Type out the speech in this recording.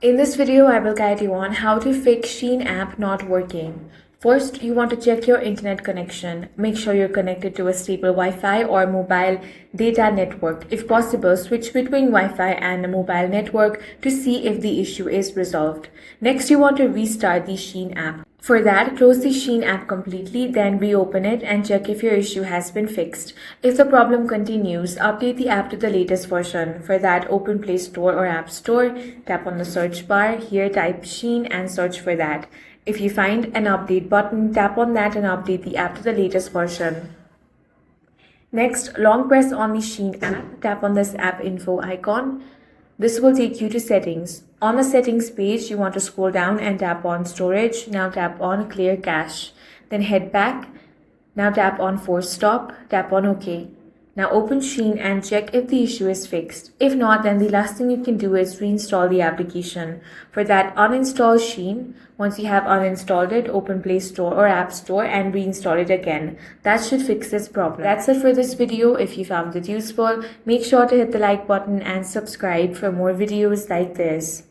In this video, I will guide you on how to fix SHEIN app not working. First, you want to check your internet connection. Make sure you're connected to a stable Wi-Fi or mobile data network. If possible, switch between Wi-Fi and a mobile network to see if the issue is resolved. Next, you want to restart the SHEIN app. For that, close the SHEIN app completely, then reopen it and check if your issue has been fixed. If the problem continues, update the app to the latest version. For that, open Play Store or App Store, tap on the search bar. Here, type SHEIN and search for that. If you find an update button, tap on that and update the app to the latest version. Next, long press on the SHEIN app, tap on this app info icon. This will take you to settings. On the settings page, you want to scroll down and tap on storage. Now tap on clear cache. Then head back. Now tap on force stop. Tap on OK. Now open SHEIN and check if the issue is fixed. If not, then the last thing you can do is reinstall the application. For that, uninstall SHEIN. Once you have uninstalled it, open Play Store or App Store and reinstall it again. That should fix this problem. That's it for this video. If you found it useful, make sure to hit the like button and subscribe for more videos like this.